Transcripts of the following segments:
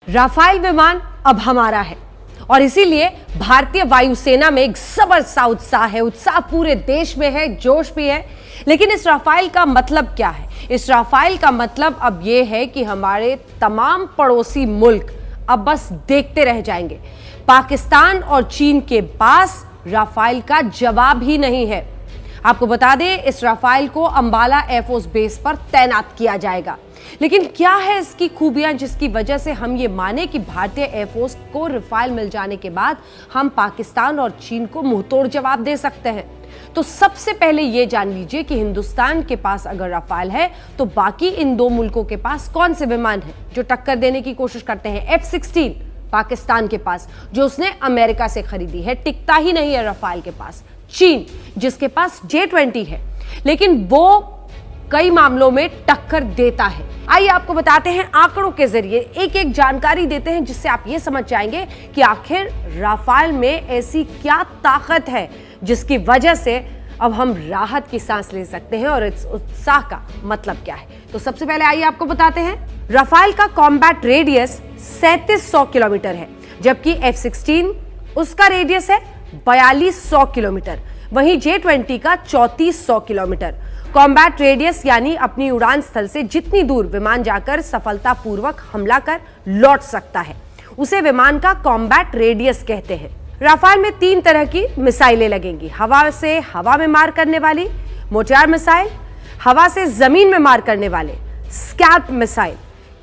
Rafale विमान अब हमारा है और इसीलिए भारतीय वायुसेना में एक जबरदस्त उत्साह है। उत्साह पूरे देश में है, जोश भी है। लेकिन इस राफेल का मतलब क्या है? इस राफेल का मतलब अब यह है कि हमारे तमाम पड़ोसी मुल्क अब बस देखते रह जाएंगे। पाकिस्तान और चीन के पास राफेल का जवाब ही नहीं है। आपको बता दें, इस राफेल को अंबाला एयरफोर्स बेस पर तैनात किया जाएगा। लेकिन क्या है इसकी खूबियां जिसकी वजह से हम ये माने कि भारतीय एयरफोर्स को राफेल मिल जाने के बाद हम पाकिस्तान और चीन को मुंहतोड़ जवाब दे सकते हैं? तो सबसे पहले ये जान लीजिए कि हिंदुस्तान के पास अगर राफेल है तो बाकी इन दो मुल्कों के पास कौन से विमान हैं जो टक्कर देने की कोशिश करते हैं? F-16 पाकिस्तान के पास, जो उसने अमेरिका से खरीदी है। टिकता ही नहीं है राफेल के पास। चीन, जिसके पास J-20 है, लेकिन वो कई मामलों में टक्कर देता है। आइए आपको बताते हैं, आंकड़ों के जरिए एक एक जानकारी देते हैं जिससे आप ये समझ जाएंगे कि आखिर राफेल में ऐसी क्या ताकत है जिसकी वजह से अब हम राहत की सांस ले सकते हैं और इस उत्साह का मतलब क्या है। तो सबसे पहले आइए आपको बताते हैं, राफेल का कॉम्बैट रेडियस 3700 किलोमीटर है, जबकि F-16 उसका रेडियस है 4200 किलोमीटर। वहीं J-20 का 3400 किलोमीटर। कॉम्बैट रेडियस यानी अपनी उड़ान स्थल से जितनी दूर विमान जाकर सफलतापूर्वक हमला कर लौट सकता है, उसे विमान का कॉम्बैट रेडियस कहते हैं। राफेल में 3 तरह की मिसाइलें लगेंगी। हवा से हवा में मार करने वाली मोर्टार मिसाइल, हवा से जमीन में मार करने वाले स्कैल्प मिसाइल,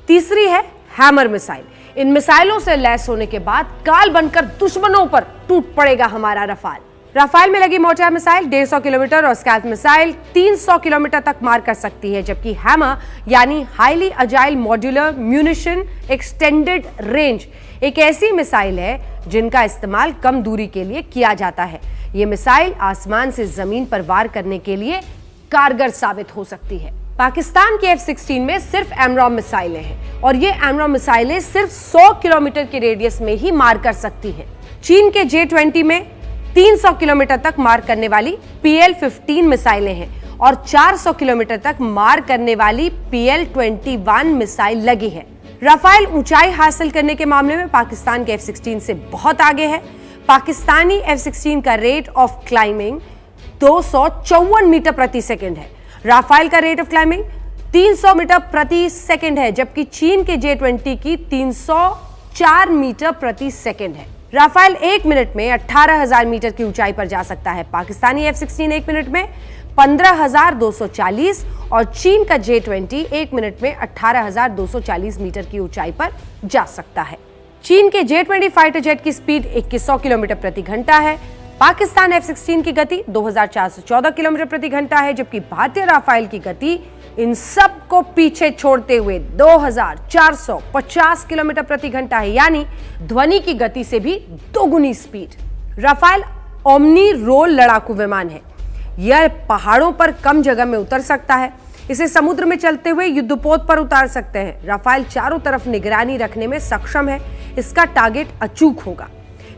तीसरी है हैमर मिसाइल। इन मिसाइलों से लैस होने के बाद काल बनकर दुश्मनों पर टूट पड़ेगा हमारा राफेल। राफेल में लगी मोर्टार मिसाइल 150 किलोमीटर और स्कैल्प मिसाइल 300 किलोमीटर तक मार कर सकती है, जबकि हैमर यानी highly agile modular munition extended range एक ऐसी मिसाइल है जिनका इस्तेमाल कम दूरी के लिए किया जाता है। यह मिसाइल आसमान से जमीन पर वार करने के लिए कारगर साबित हो सकती है। पाकिस्तान के F-16 में सिर्फ एमरॉम मिसाइलें हैं और ये एमरॉम मिसाइलें सिर्फ 100 किलोमीटर के रेडियस में ही मार कर सकती हैं। चीन के J-20 में 300 किलोमीटर तक मार करने वाली PL-15 मिसाइलें हैं और 400 किलोमीटर तक मार करने वाली PL-21 मिसाइल लगी है। राफेल ऊंचाई हासिल करने के मामले में पाकिस्तान के F-16 से बहुत आगे है। पाकिस्तानी F-16 का रेट ऑफ क्लाइंबिंग 254 मीटर प्रति सेकंड है। राफेल का रेट ऑफ क्लाइंबिंग 300 मीटर प्रति सेकंड है, जबकि चीन के J-20 की 304 मीटर प्रति सेकंड है। राफेल 1 मिनट में 18,000 मीटर की ऊंचाई पर जा सकता है। पाकिस्तानी F-16 1 मिनट में 15,240 और चीन का J-20 1 मिनट में 18,240 मीटर की ऊंचाई पर जा सकता है। चीन के J-20 फाइटर जेट की स्पीड 2100 किलोमीटर प्रति घंटा है। पाकिस्तान F-16 की गति 2414 किलोमीटर प्रति घंटा है, जबकि भारतीय राफेल की गति इन सब को पीछे छोड़ते हुए 2450 किलोमीटर प्रति घंटा है, यानी ध्वनि की गति से भी दोगुनी स्पीड। राफेल ओमनी रोल लड़ाकू विमान है। यह पहाड़ों पर कम जगह में उतर सकता है। इसे समुद्र में चलते हुए युद्धपोत पर उतार सकते हैं। राफेल चारों तरफ निगरानी रखने में सक्षम है। इसका टारगेट अचूक होगा।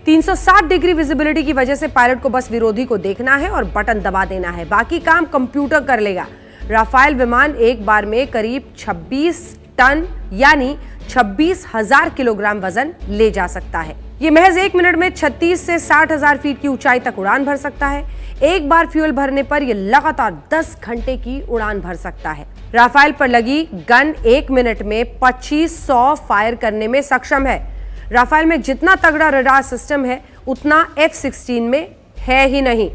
360 डिग्री विजिबिलिटी की वजह से पायलट को बस विरोधी को देखना है और बटन दबा देना है, बाकी काम कंप्यूटर कर लेगा। राफेल विमान एक बार में करीब 26 टन यानी 26,000 किलोग्राम वजन ले जा सकता है। यह महज 1 मिनट में 36 से 60,000 फीट की ऊंचाई तक उड़ान भर सकता है। एक बार फ्यूल भरने पर यह लगातार 10 घंटे की उड़ान भर सकता है। राफेल पर लगी गन 1 मिनट में 2500 फायर करने में सक्षम है। राफेल में जितना तगड़ा रडार सिस्टम है उतना F-16 में है ही नहीं।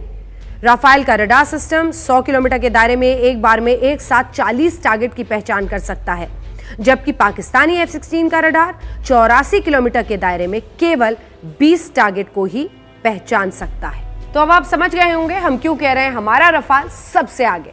राफेल का रडार सिस्टम 100 किलोमीटर के दायरे में एक बार में एक साथ 40 टारगेट की पहचान कर सकता है, जबकि पाकिस्तानी F-16 का रडार 84 किलोमीटर के दायरे में केवल 20 टारगेट को ही पहचान सकता है। तो अब आप समझ गए होंगे हम क्यों कह रहे हैं हमारा राफेल सबसे आगे।